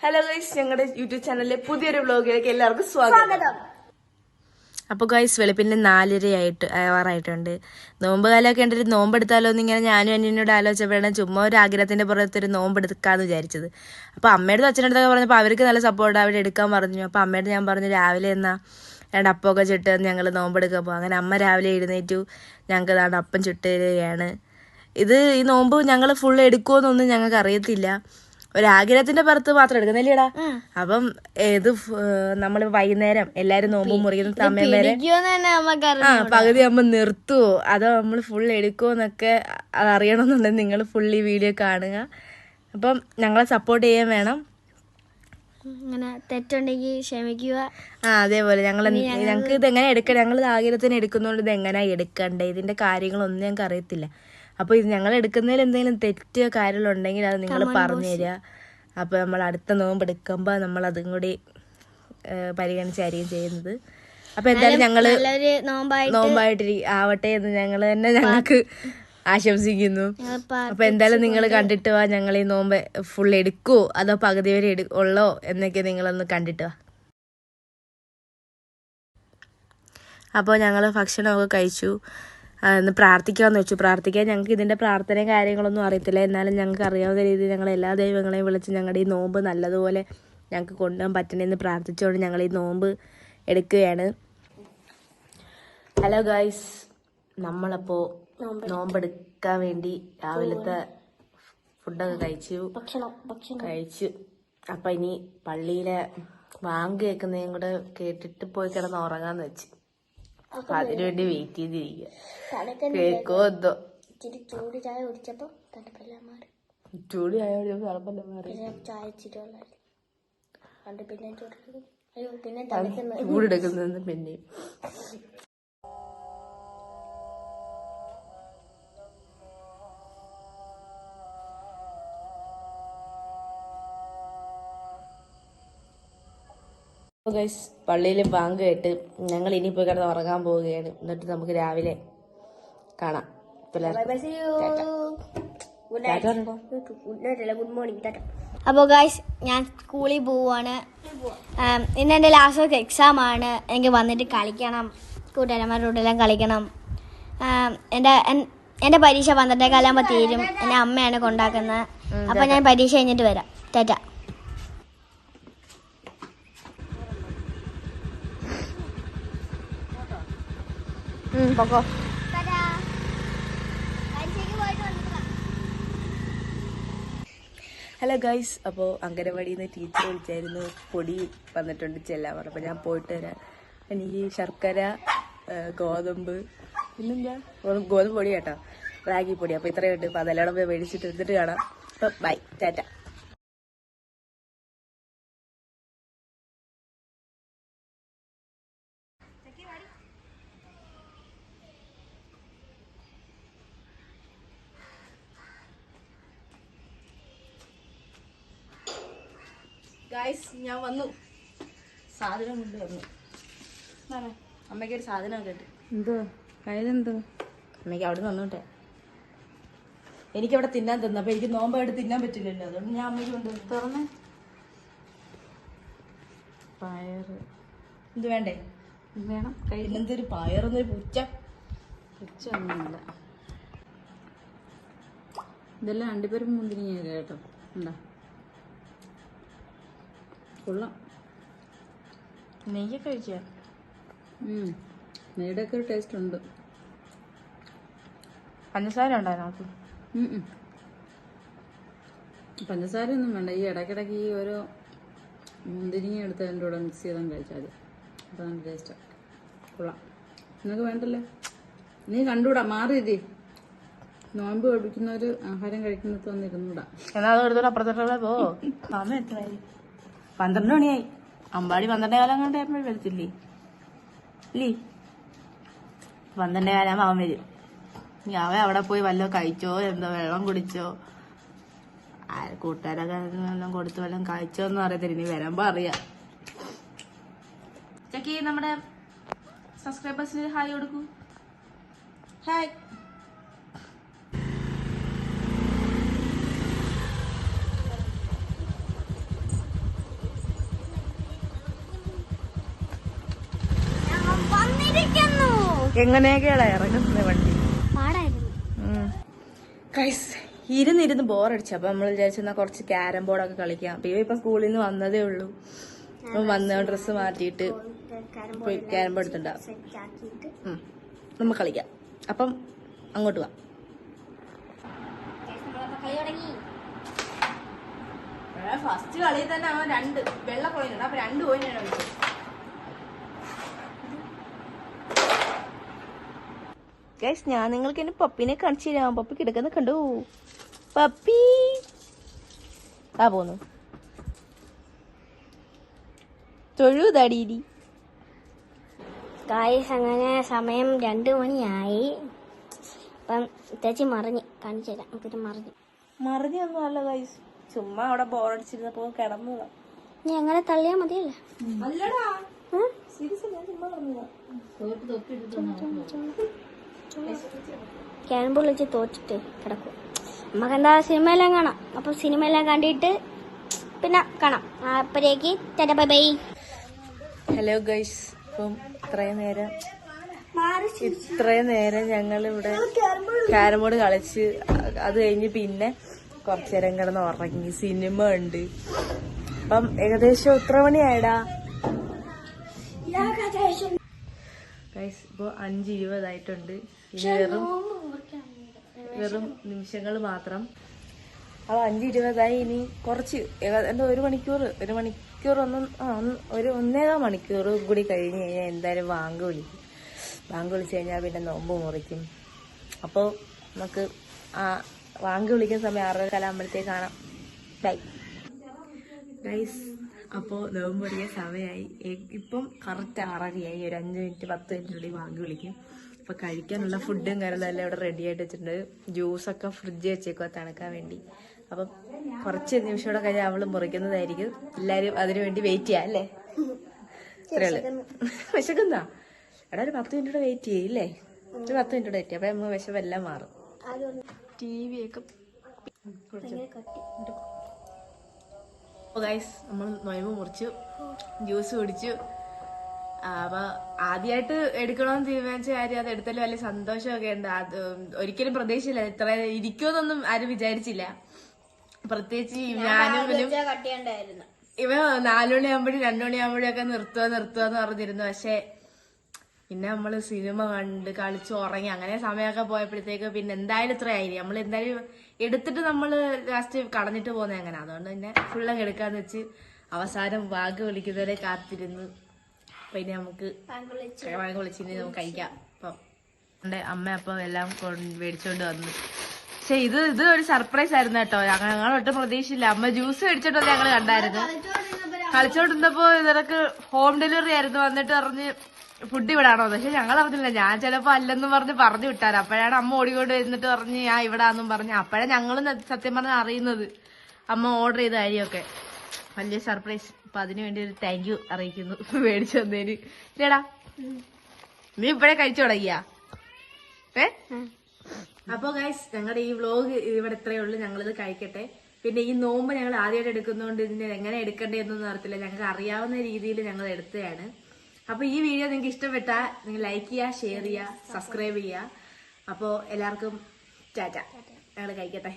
Hello guys, ഞങ്ങളുടെ YouTube ചാനലിലെ പുതിയൊരു വ്ലോഗിലേക്ക് എല്ലാവർക്കും സ്വാഗതം. അപ്പോൾ ഗൈസ് വെളുപ്പിന്റെ 4:30 നോമ്പ് കാലമൊക്കെ ഉണ്ടൊരു നോമ്പെടുത്താലോ എന്നിങ്ങനെ ഞാനും എന്നോട് ആലോചിച്ചപ്പോഴാണ് ചുമ്മാ ഒരു ആഗ്രഹത്തിന്റെ പുറത്തൊരു നോമ്പെടുക്കാന്ന് വിചാരിച്ചത്. അപ്പോൾ അമ്മയുടെ അച്ഛനടുത്തൊക്കെ പറഞ്ഞപ്പോൾ അവർക്ക് നല്ല സപ്പോർട്ട്, അവിടെ എടുക്കാൻ പറഞ്ഞു. അപ്പോൾ അമ്മയോട് ഞാൻ പറഞ്ഞു രാവിലെ എന്നാ അപ്പമൊക്കെ ചുട്ട് ഞങ്ങൾ നോമ്പെടുക്കാൻ പോകും. അങ്ങനെ അമ്മ രാവിലെ എഴുന്നേറ്റു, ഞങ്ങൾക്ക് അതാണ് അപ്പം ചുട്ടുകയാണ്. ഈ നോമ്പ് ഞങ്ങൾ ഫുൾ എടുക്കുമെന്നൊന്നും ഞങ്ങൾക്ക് അറിയത്തില്ല, ഒരാഗ്രഹത്തിന്റെ പുറത്ത് മാത്രം എടുക്കുന്നില്ലേടാ. അപ്പം നമ്മള് വൈകുന്നേരം എല്ലാരും നോമ്പ് മുറിക്കുന്ന സമയം വരെ പകുതി ആകുമ്പോ നിർത്തുവോ അതോ നമ്മൾ ഫുൾ എടുക്കുമോന്നൊക്കെ അതറിയണമെന്നുണ്ടെങ്കിൽ നിങ്ങൾ ഫുൾ ഈ വീഡിയോ കാണുക. അപ്പം ഞങ്ങളെ സപ്പോർട്ട് ചെയ്യാൻ വേണം. തെറ്റുണ്ടെങ്കിൽ ക്ഷമിക്കുക. അതേപോലെ ഞങ്ങൾക്ക് ഇതെങ്ങനെ എടുക്കണം, ഞങ്ങൾ ആഗ്രഹത്തിന് എടുക്കുന്നതുകൊണ്ട് ഇത് എങ്ങനെയാ എടുക്കണ്ടേ, ഇതിന്റെ കാര്യങ്ങളൊന്നും ഞങ്ങൾക്ക് അറിയത്തില്ല. അപ്പോൾ ഇത് ഞങ്ങൾ എടുക്കുന്നതിൽ എന്തെങ്കിലും തെറ്റ് കാര്യങ്ങളുണ്ടെങ്കിൽ അത് നിങ്ങൾ പറഞ്ഞു തരിക. അപ്പോൾ നമ്മൾ അടുത്ത നോമ്പ് എടുക്കുമ്പോൾ നമ്മൾ അതും കൂടി പരിഗണിച്ചായിരിക്കും ചെയ്യുന്നത്. അപ്പോൾ എന്തായാലും ഞങ്ങൾ നോമ്പായിട്ട് ആവട്ടെ എന്ന് ഞങ്ങൾ തന്നെ ഞങ്ങൾക്ക് ആശംസിക്കുന്നു. അപ്പോൾ എന്തായാലും നിങ്ങൾ കണ്ടിട്ട് വാ, ഞങ്ങൾ ഈ നോമ്പ് ഫുൾ എടുക്കുവോ അതോ പകുതി വരെ ഉള്ളോ എന്നൊക്കെ നിങ്ങളൊന്ന് കണ്ടിട്ട് വാ. അപ്പോൾ ഞങ്ങൾ ഭക്ഷണമൊക്കെ കഴിച്ചു, ഒന്ന് പ്രാർത്ഥിക്കാമെന്ന് വെച്ചു. പ്രാർത്ഥിക്കാൻ ഞങ്ങൾക്ക് ഇതിൻ്റെ പ്രാർത്ഥനയും കാര്യങ്ങളൊന്നും അറിയത്തില്ല, എന്നാലും ഞങ്ങൾക്ക് അറിയാവുന്ന രീതിയിൽ ഞങ്ങൾ എല്ലാ ദൈവങ്ങളെയും വിളിച്ച് ഞങ്ങളുടെ ഈ നോമ്പ് നല്ലതുപോലെ ഞങ്ങൾക്ക് കൊണ്ടുപോകാൻ പറ്റണമെന്ന് പ്രാർത്ഥിച്ചുകൊണ്ട് ഞങ്ങൾ ഈ നോമ്പ് എടുക്കുകയാണ്. ഹലോ ഗായ്സ്, നമ്മളപ്പോൾ നോമ്പെടുക്കാൻ വേണ്ടി രാവിലത്തെ ഫുഡൊക്കെ കഴിച്ചു. അപ്പം ഇനി പള്ളിയിലെ വാങ്ക് കേൾക്കുന്നതും കൂടെ കേട്ടിട്ട് പോയി കിടന്ന് ഉറങ്ങാന്ന് വെച്ച്. അപ്പൊ അതിനുവേണ്ടി വെയിറ്റ് ചെയ്തിരിക്കുക. കേക്കോ എന്തോ ചൂട് ചായ കുടിച്ചപ്പോ തണുപ്പെല്ലാം മാറി. ചൂടെടുക്കുന്നത് പിന്നെയും. പള്ളിയിൽ ബാങ്ക് കേട്ട് ഞങ്ങൾ ഇനി പോയി കിടന്ന് ഉറങ്ങാൻ പോവുകയാണ്. എന്നിട്ട് നമുക്ക് രാവിലെ കാണാം. അപ്പോൾ ഗൈസ് ഞാൻ സ്കൂളിൽ പോവാണ്. ഇന്ന് എൻ്റെ ലാസ്റ്റ് വർക്ക് എക്സാം ആണ്. എനിക്ക് വന്നിട്ട് കളിക്കണം, കൂട്ടുകാരന്മാരോടെല്ലാം കളിക്കണം. എൻ്റെ പരീക്ഷ 12:15 തീരും. എൻ്റെ അമ്മയാണ് കൊണ്ടാക്കുന്നത്. അപ്പോൾ ഞാൻ പരീക്ഷ കഴിഞ്ഞിട്ട് വരാം. ടാറ്റ. ഹലോ ഗൈസ്, അപ്പോൾ അംഗനവാടിയിൽ നിന്ന് ടീച്ചർ വിളിച്ചായിരുന്നു, പൊടി വന്നിട്ടുണ്ട് ചെല്ലാൻ പറഞ്ഞു. അപ്പോൾ ഞാൻ പോയിട്ട് വരാം. എനിക്ക് ശർക്കര, ഗോതമ്പ്, പിന്നെന്താ ഗോതമ്പ് പൊടി കേട്ടോ, റാഗി പൊടി. അപ്പോൾ ഇത്രയുണ്ട്. അപ്പോൾ അതെല്ലാം പോയി മേടിച്ചിട്ട് എടുത്തിട്ട് കാണാം. അപ്പോൾ ബൈ, ടാറ്റ. ഗായ്സ്, ഞാൻ വന്നു, സാധനം കൊണ്ട് വന്നു. അമ്മയ്ക്ക് ഒരു സാധനം കേട്ട്. എന്തോ കയ്യിലെന്തോ? അമ്മയ്ക്ക് അവിടെ വന്നോട്ടെ, എനിക്കവിടെ തിന്നാൻ തന്നു. അപ്പൊ എനിക്ക് നോമ്പായിട്ട് തിന്നാൻ പറ്റില്ലല്ലോ, അതുകൊണ്ട് ഞാൻ അമ്മയ്ക്ക് കൊണ്ട് തുറന്നേ. പയറ് ഇത് വേണ്ടേ? വേണം. കയ്യിലെന്തൊരു പയറൊന്നൊരു പുച്ചൊന്നുമില്ല. ഇതെല്ലാം അണ്ടിപ്പരിപ്പ് മുന്തിരിങ്ങ കേട്ടോ. ഉണ്ടാ കൊള്ളാം. നെയ്യൊക്കെ കഴിച്ച നെയ്യുടെ ഒക്കെ ഒരു ടേസ്റ്റ് ഉണ്ട്. പഞ്ചസാര ഉണ്ടായിരുന്നു നമുക്ക്. പഞ്ചസാര ഒന്നും വേണ്ട. ഈ ഇടയ്ക്കിടയ്ക്ക് ഈ ഓരോ മുന്തിരിങ്ങ എടുത്ത് അതിൻ്റെ കൂടെ മിക്സ് ചെയ്താൽ കഴിച്ചാൽ മതി. അതാണ് ടേസ്റ്റ്. കൊള്ളാം. നിനക്ക് വേണ്ടല്ലേ? നീ കണ്ടുകൂടാ, മാറിയില്ലേ? നോമ്പ് കഴിക്കുന്നവർ ആഹാരം കഴിക്കുന്നത് വന്നിരുന്നൂടാ. എന്നാ അത് എടുത്തോണ്ട് അപ്പുറത്തോട്ടുള്ള പോ. അമ്മ എത്രയായി? 12 മണിയായി. അമ്പാടി 12:15 കണ്ടാകുമ്പോൾ വരത്തില്ലേ? ഇല്ലേ? 12:15 അവൻ വരും. അവൻ അവിടെ പോയി വല്ലോ കഴിച്ചോ, എന്തോ വെള്ളം കുടിച്ചോ, കൂട്ടുകാരൊക്കെ എല്ലാം കൊടുത്ത് വല്ലതും കഴിച്ചോ ഒന്നും അറിയത്തില്ല. ഇനി വരുമ്പോ അറിയാം. ചക്കി, നമ്മുടെ സബ്സ്ക്രൈബേഴ്സിന് ഹായ് കൊടുക്കൂ. ഹായ്. എങ്ങനെയൊക്കെയാണ് ഇറങ്ങുന്നത് വണ്ടി. പാടായിരുന്നു. ഗൈസ് ഇരുന്നിരുന്ന് ബോറടിച്ചു. അപ്പൊ നമ്മൾ വിചാരിച്ചെന്നാ കുറച്ച് ക്യാരം ബോർഡൊക്കെ കളിക്കാം. അപ്പൊ ഇപ്പൊ സ്കൂളിൽ നിന്ന് വന്നതേ ഉള്ളൂ. അപ്പൊ വന്ന ഡ്രസ്സ് മാറ്റിയിട്ട് പോയി ക്യാരം ബോർഡ് എടുത്തിട്ടുണ്ടാവും. നമ്മ കളിക്കാം. അപ്പം അങ്ങോട്ട് പോവാം. ഫസ്റ്റ് കളിയിൽ തന്നെ അവൻ 2 വെള്ള കോയിനുണ്ട്. അപ്പൊ 2 കോയിനാണ് കളിച്ചത്. ഗൈസ് ഞാൻ നിങ്ങൾക്ക് എന്റെ പപ്പിനെ കാണിച്ചു തരാം. പപ്പി കിടക്കുന്ന കണ്ടു. പപ്പി പോന്നു തൊഴുതടീരി. ഗായ്സ് അങ്ങനെ സമയം 2 മണിയായി. അപ്പം ചേച്ചി മറിഞ്ഞ് കാണിച്ചു തരാം. നമുക്കൊരു മറിഞ്ഞൊന്നും അല്ല ഗൈസ്, ചുമ്മാ അവിടെ ബോറടിച്ചിരുന്നപ്പോ കിടന്നതാ. നീ അങ്ങനെ തള്ളിയാ മതിയല്ലേ? അല്ലടാ സീരിയസ് ഞാൻ ചുമ്മാ പറഞ്ഞതാ. ക്യാരം ബോർഡ് വെച്ച് തോച്ചിട്ട് കിടക്കും. നമുക്കെന്താ സിനിമയെല്ലാം കാണാം. അപ്പം സിനിമയെല്ലാം കണ്ടിട്ട് പിന്നെ കാണാം. അപ്പോഴേക്ക് tata bye bye. Hello guys, ഇപ്പം ഇത്രയും നേരം ഞങ്ങൾ ഇവിടെ ക്യാരം ബോർഡ് കളിച്ച് അത് കഴിഞ്ഞ് പിന്നെ കുറച്ചു നേരം കിടന്ന് ഉറങ്ങി. സിനിമ ഉണ്ട്. അപ്പം ഏകദേശം എത്ര മണിയായടാ ഗൈസ്? ഇപ്പൊ 5:20 ഇനി വെറും നിമിഷങ്ങൾ മാത്രം. അപ്പൊ 5:20 ഇനി കുറച്ച് എന്താ 1 മണിക്കൂർ ഒരു 1.25 മണിക്കൂർ കൂടി കഴിഞ്ഞ് കഴിഞ്ഞാൽ എന്തായാലും വാങ്ക് വിളിക്കും. വാങ്ക് വിളിച്ചു കഴിഞ്ഞാൽ പിന്നെ നോമ്പ് മുറിക്കും. അപ്പോൾ നമുക്ക് ആ വാങ്ക് വിളിക്കുന്ന സമയം 6:15 ആകുമ്പോഴത്തേക്ക് കാണാം. Bye guys. അപ്പോൾ നോമ്പ് മുറിക്കാൻ സമയമായി. ഇപ്പം കറക്റ്റ് 6:30 ഒരു 5 മിനിറ്റ് 10 മിനിറ്റിനുള്ളിൽ വാങ്ക് വിളിക്കും. അപ്പൊ കഴിക്കാനുള്ള ഫുഡും കാര്യങ്ങളെല്ലാം ഇവിടെ റെഡി ആയിട്ട് വെച്ചിട്ടുണ്ട്. ജ്യൂസൊക്കെ ഫ്രിഡ്ജ് വെച്ചേക്കുക തണുക്കാൻ വേണ്ടി. അപ്പം കുറച്ച് നിമിഷമോടെ കഴിഞ്ഞാൽ അവള് മുറിക്കുന്നതായിരിക്കും. എല്ലാരും അതിനുവേണ്ടി വെയിറ്റ് ചെയ്യാം അല്ലേ? ഇത്രയുള്ളു. വിശക്കുന്നാ എടാ? ഒരു 10 മിനിറ്റ് വെയിറ്റ് ചെയ്യില്ലേ? ഒരു 10 മിനിറ്റ് വെയിറ്റ് ചെയ്യാം. അപ്പൊ നമുക്ക് വിശപ്പെല്ലാം മാറും. TV ഒക്കെ ഗൈസ് നമ്മൾ നൊയമ്പ് മുറിച്ചു, ജ്യൂസ് കുടിച്ചു. അപ്പൊ ആദ്യമായിട്ട് എടുക്കണമെന്ന് തീരുമാനിച്ച കാര്യം അത് എടുത്താലും വലിയ സന്തോഷമൊക്കെ ഉണ്ട്. അത് ഒരിക്കലും പ്രതീക്ഷയില്ല. ഇത്ര ഇരിക്കുമെന്നൊന്നും ആരും വിചാരിച്ചില്ല. പ്രത്യേകിച്ച് ഞാനും ഇവ 4 മണിയാകുമ്പോഴും 2 മണിയാകുമ്പോഴൊക്കെ നിർത്തുക പറഞ്ഞിരുന്നു. പക്ഷെ പിന്നെ നമ്മള് സിനിമ കണ്ട് കളിച്ച് ഉറങ്ങി അങ്ങനെ സമയമൊക്കെ പോയപ്പോഴത്തേക്ക് പിന്നെ എന്തായാലും ഇത്ര ആയിരിക്കും. നമ്മൾ എന്തായാലും എടുത്തിട്ട് നമ്മള് ലാസ്റ്റ് കളഞ്ഞിട്ട് പോകുന്നത് അങ്ങനെ. അതുകൊണ്ട് തന്നെ ഫുള്ളങ്ങ് എടുക്കാന്ന് വെച്ച് അവസാനം വാഗ് വിളിക്കുന്നവരെ കാത്തിരുന്ന് പിന്നെ നമുക്ക് വാഗ് വിളിച്ചിട്ട് നമുക്ക് കഴിക്കാം. അപ്പം എന്റെ അമ്മ അപ്പം എല്ലാം മേടിച്ചോണ്ട് വന്നു. പക്ഷെ ഇത് ഒരു സർപ്രൈസ് ആയിരുന്നു കേട്ടോ. ഞങ്ങൾ ഒട്ടും പ്രതീക്ഷയില്ല. അമ്മ ജ്യൂസ് മേടിച്ചോണ്ട് ഞങ്ങൾ കണ്ടായിരുന്നു. കളിച്ചോണ്ടിരുന്നപ്പോ ഇതൊക്കെ ഹോം ഡെലിവറി ആയിരുന്നു. വന്നിട്ട് പറഞ്ഞ് ഫുഡ് ഇവിടാണോ? പക്ഷെ ഞങ്ങൾ അറിഞ്ഞില്ല. ഞാൻ ചിലപ്പോ അല്ലെന്നും പറഞ്ഞു വിട്ടാറ്. അപ്പോഴാണ് അമ്മ ഓടിക്കൊണ്ട് ഇരുന്നിട്ട് പറഞ്ഞ് ഞാൻ ഇവിടാന്നും പറഞ്ഞു. അപ്പോഴാണ് ഞങ്ങളും സത്യം പറഞ്ഞ അറിയുന്നത് അമ്മ ഓർഡർ ചെയ്ത കാര്യമൊക്കെ. വലിയ സർപ്രൈസ്. അപ്പൊ അതിനു വേണ്ടി ഒരു താങ്ക് യു അറിയിക്കുന്നു മേടിച്ചു തന്നേന്. ഇല്ലടാ നീ ഇപ്പഴേ കഴിച്ചു തുടങ്ങിയാ? അപ്പൊ ഗൈസ് ഞങ്ങളുടെ ഈ വ്ലോഗ് ഇവിടെ ഇത്രയേ ഉള്ളൂ. ഞങ്ങളിത് കഴിക്കട്ടെ. പിന്നെ ഈ നോമ്പ് ഞങ്ങൾ ആദ്യമായിട്ട് എടുക്കുന്നതുകൊണ്ട് ഇതിനെ എങ്ങനെ എടുക്കേണ്ടതെന്നൊന്നും അറിയത്തില്ല. ഞങ്ങൾക്ക് അറിയാവുന്ന രീതിയിൽ ഞങ്ങൾ എടുത്തതാണ്. അപ്പൊ ഈ വീഡിയോ നിങ്ങൾക്ക് ഇഷ്ടപ്പെട്ടാൽ നിങ്ങൾ ലൈക്ക് ചെയ്യുക, ഷെയർ ചെയ്യുക, സബ്സ്ക്രൈബ് ചെയ്യുക. അപ്പോൾ എല്ലാവർക്കും ടാറ്റ. ഞങ്ങൾ കഴിക്കട്ടെ.